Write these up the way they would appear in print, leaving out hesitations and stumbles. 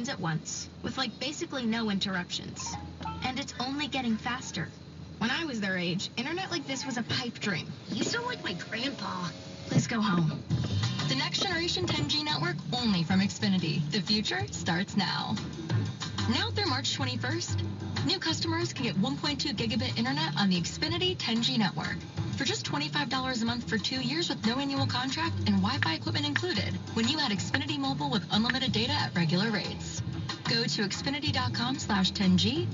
screens at once, with like basically no interruptions. And it's only getting faster. When I was their age, internet like this was a pipe dream. You sound like my grandpa. Please go home. The next generation 10G network only from Xfinity. The future starts now. Now through March 21st, new customers can get 1.2 gigabit internet on the Xfinity 10G network for just $25 a month for 2 years with no annual contract and Wi-Fi equipment included when you add Xfinity Mobile with unlimited data at regular rates. Go to xfinity.com/10G.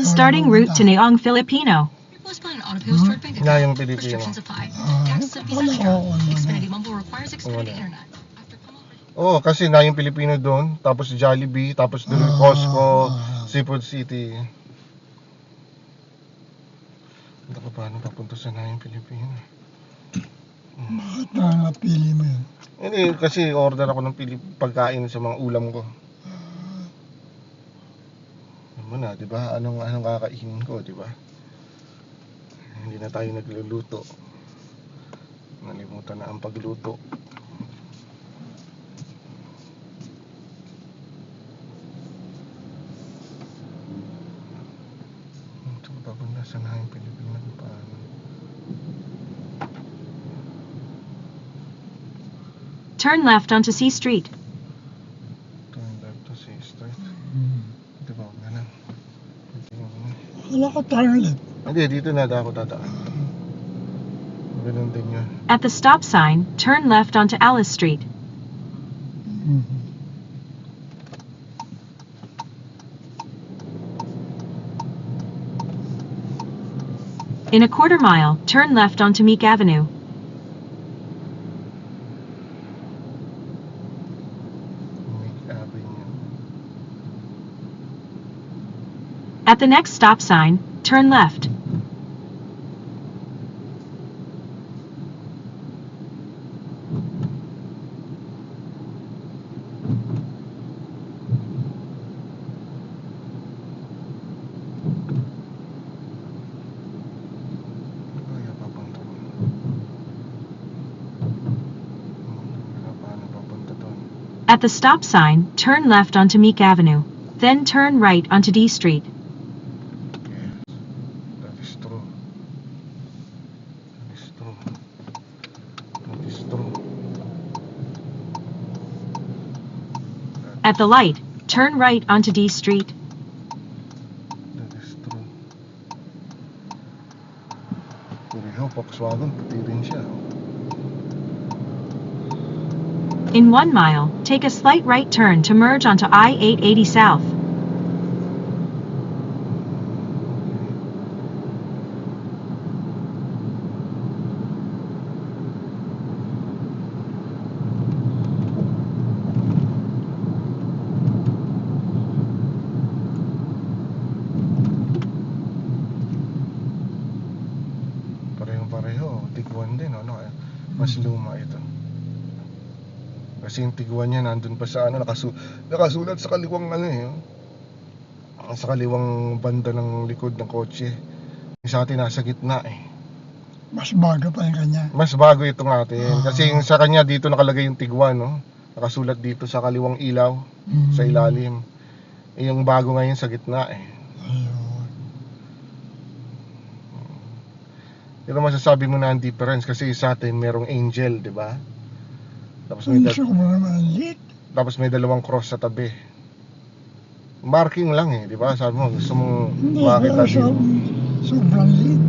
Starting route to Neong Filipino. Plus plan an auto-pay stored bank account. Restrictions apply. Taxes and fees extra. Xfinity Mobile requires Xfinity internet. Oh, kasi na yung Pilipino doon, tapos Jollibee, tapos doon Costco, Seafood City. Hindi ko paano papunta sa na yung Pilipino. Bakit na napili mo yun? Hindi, kasi order ako ng pagkain sa mga ulam ko. Ano na, di ba? Anong kakainin ko, di ba? Hindi na tayo nagluluto. Nalimutan na ang pagluto. Ito ba papunta sa na yung Pilipinas? Paano? Turn left onto C Street. Turn left to C Street. Ito ba? Ganun. Wala ka turn left. Hindi, dito na ako dadaan. Ganun din yun. At the stop sign, turn left onto Alice Street. In a quarter mile, turn left onto Meek Avenue. At the next stop sign, turn left. At the stop sign, turn left onto Meek Avenue. Then turn right onto D Street. That is true. That is true. That is true. At the light, turn right onto D Street. That is true. Puriho, Volkswagen, puti rin siya. In 1 mile, take a slight right turn to merge onto I-880 South. Pareho, Tiguan din, ano? Mas luma ito. Kasi yung Tiguan niya nandun pa sa nakasulat sa kaliwang sa kaliwang banda ng likod ng kotse. Yung sa atin nasa gitna eh. Mas bago pa yung kanya. Mas bago itong atin. Kasi yung sa kanya dito nakalagay yung Tiguan, no? Nakasulat dito sa kaliwang ilaw, sa ilalim. Yung bago ngayon sa gitna eh. Ayun. Pero masasabi mo na ang difference kasi sa atin merong angel, di ba? Tapos may dalawang cross sa tabi. Marking lang eh, di ba? Sabi mo, gusto mong makita dito. Sobrang lit.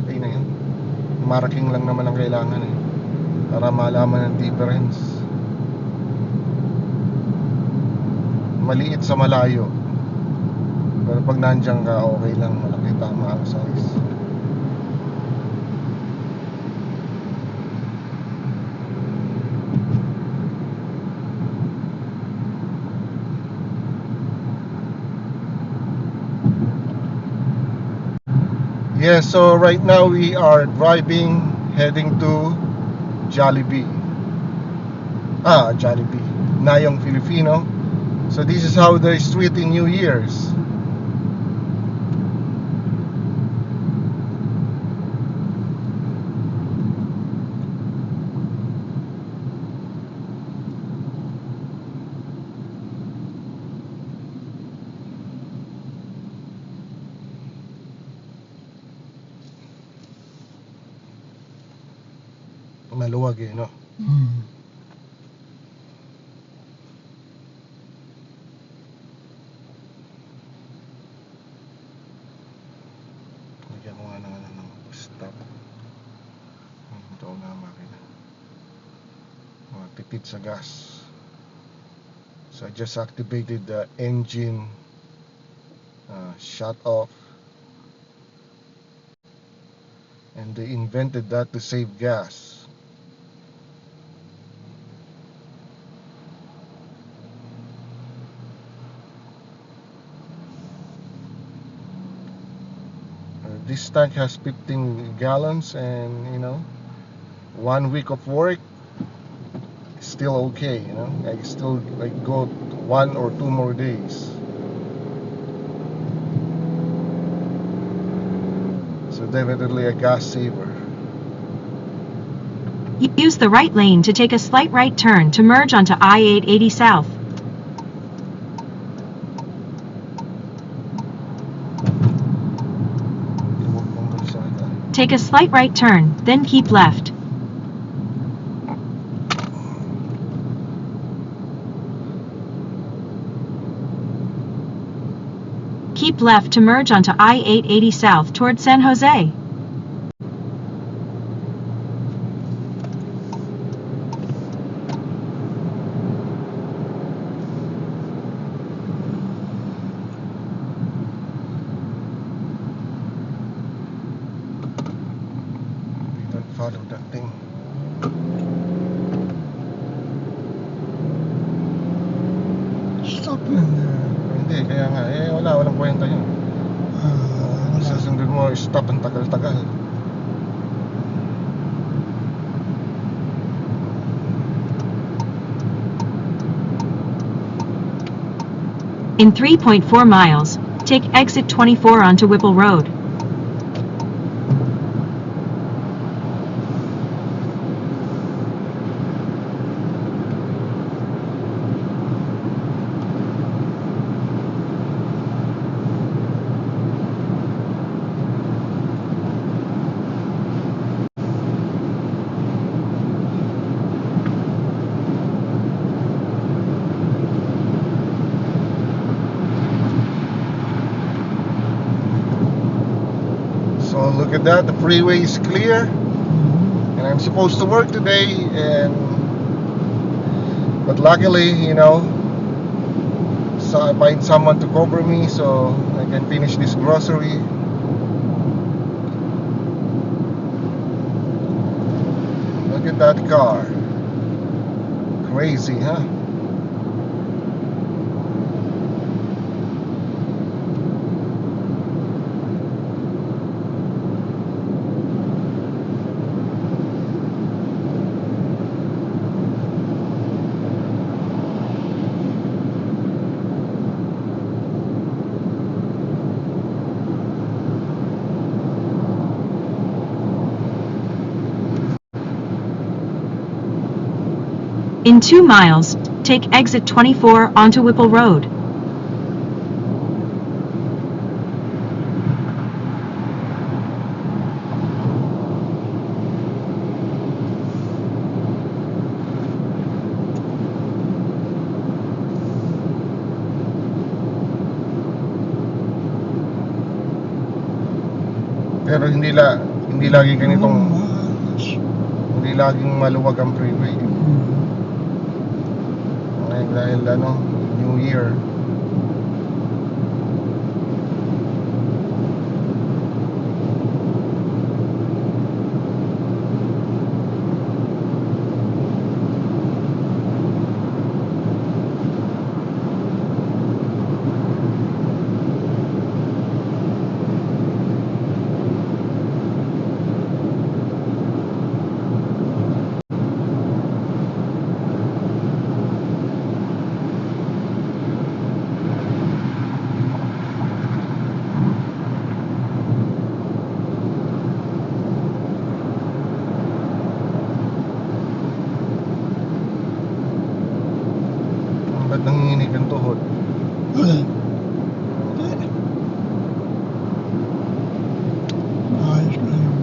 Okay na yun. Marking lang naman ang kailangan eh. Para malaman ang difference. Maliit sa malayo. Pero pag nandiyan ka, okay lang. Malaki, tama ang size. Yes, so right now we are driving, heading to Jollibee. Jollibee, Nayong Filipino. So this is how they street in New Year's. maluwag eh, no? Lagyan ko nga ng stop. Ito na makina. Tipid sa gas. So I just activated the engine shut off, and they invented that to save gas. This tank has 15 gallons, and 1 week of work, still okay. I still go 1 or 2 more days. So definitely a gas saver. Use the right lane to take a slight right turn to merge onto I-880 South. Take a slight right turn, then keep left. Keep left to merge onto I-880 South toward San Jose. Follow that thing. Stop in there. Hindi, kaya nga, walang kwenta yun. Susundin mo, stop ang tagal-tagal. In 3.4 miles, take exit 24 onto Whipple Road. So look at that, the freeway is clear, and I'm supposed to work today, but luckily, so I find someone to cover me so I can finish this grocery. Look at that car. Crazy, huh? In 2 miles, take exit 24 onto Whipple Road. Pero hindi lagi ganitong, hindi laging maluwag ang freeway. Dahil New Year. Ba't nanginginig ang tuhod? Ayos ko yung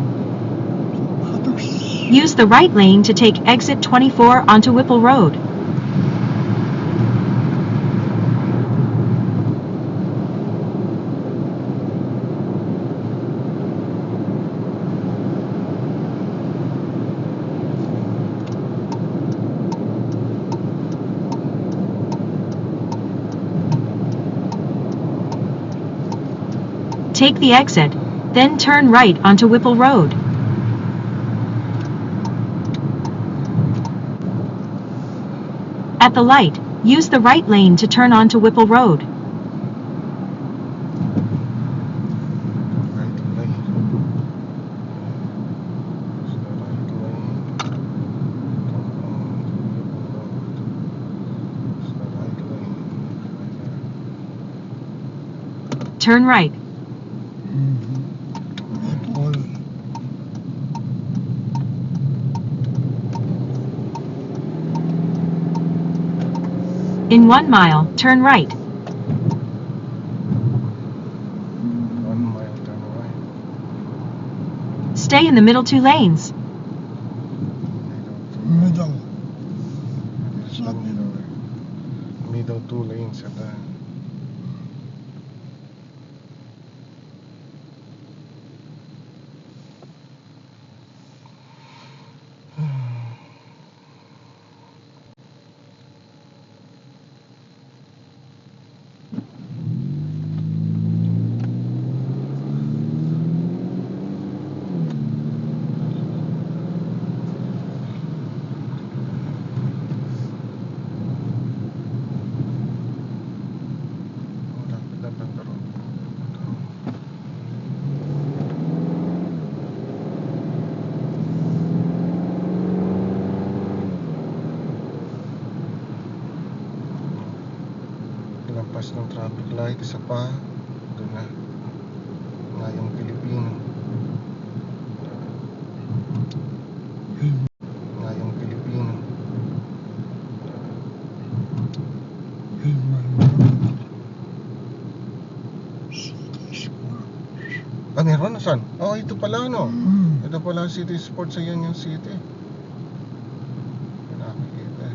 sapatos. use the right lane to take exit 24 onto Whipple Road. Take the exit, then turn right onto Whipple Road. At the light, use the right lane to turn onto Whipple Road. Right lane. It's the right lane. It's the right lane. Turn right. Apple. In 1 mile, turn right. 1 mile turn right. Stay in the middle 2 lanes. Middle. It's the middle. Middle 2 lanes at that. Lampas ng traffic light, isa pa. Doon na. Ngayong Pilipino. Ngayong Pilipino. Ah, meron? Saan? Oh, ito pala, no? Ito pala City Sports. Ayan yung city. Nakikita.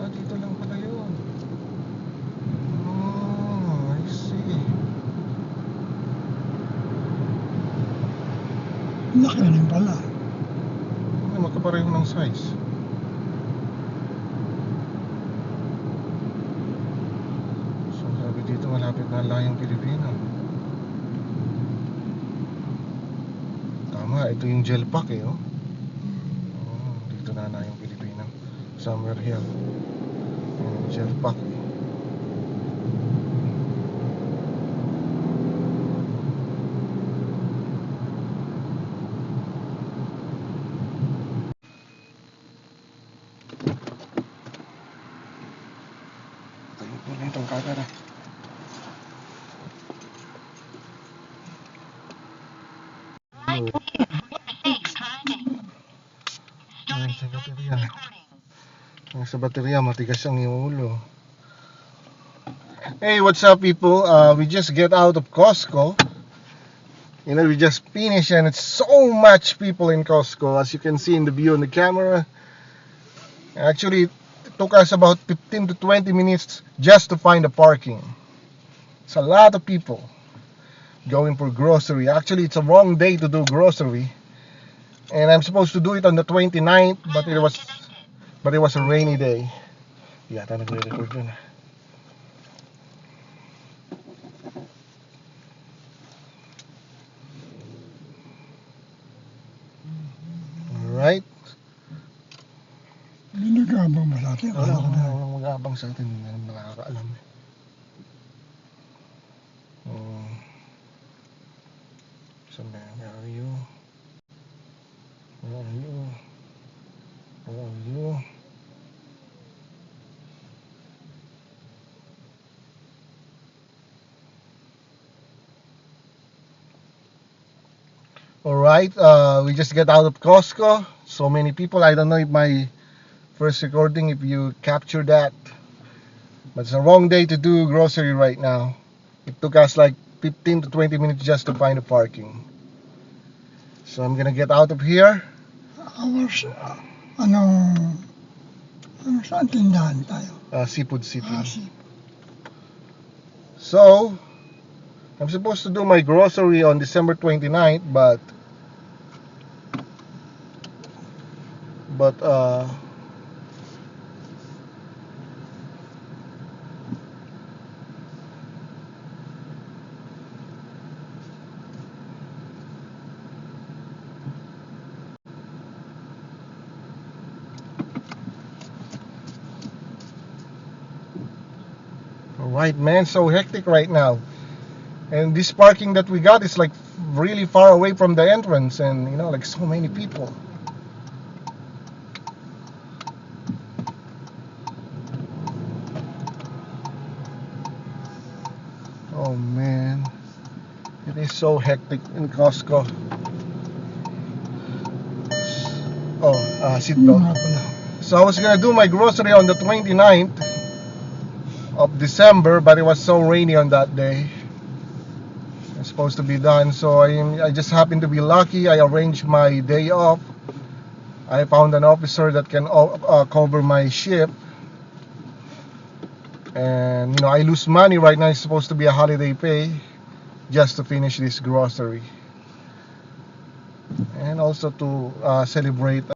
Ah, dito lang pala yun. Oh, I see. Laki rin pala. Ay, magkapareho ng size. So, sabi dito malapit na layang Pilipino. Tama, ito yung gel pack eh, oh. Oh, dito na yung Pilipino. Summer Hill. Yung gel pack eh. Tayo po na itong camera. Sa baterya. Sa baterya, matigas ang ulo. Hey, what's up people? We just get out of Costco. You know, we just finished and it's so much people in Costco, as you can see in the view on the camera. Actually, it took us about 15 to 20 minutes just to find a parking. It's a lot of people going for grocery. Actually, it's a wrong day to do grocery. And I'm supposed to do it on the 29th, but it was a rainy day. Yata nagre-record yun. Alright. Hindi nag-aabang ba sa atin? Walang mag-aabang sa atin. Hindi naman nakakaalam. So, where are you? Where are you? Where are you? Alright, we just get out of Costco. So many people. I don't know if my first recording, if you captured that. But it's a wrong day to do grocery right now. It took us like 15 to 20 minutes just to find a parking. So I'm gonna get out of here. Hours, ano, saan tindahan tayo? Seafood City. Si So, I'm supposed to do my grocery on December 29th, but alright, man, so hectic right now. And this parking that we got is like really far away from the entrance, and you know, like so many people. Oh man, it is so hectic in Costco. Oh, seatbelt. nga pala. So I was gonna do my grocery on the 29th of December, but it was so rainy on that day. It's supposed to be done, so I just happened to be lucky. I arranged my day off. I found an officer that can cover my shift, and you know, I lose money right now. It's supposed to be a holiday pay just to finish this grocery, and also to celebrate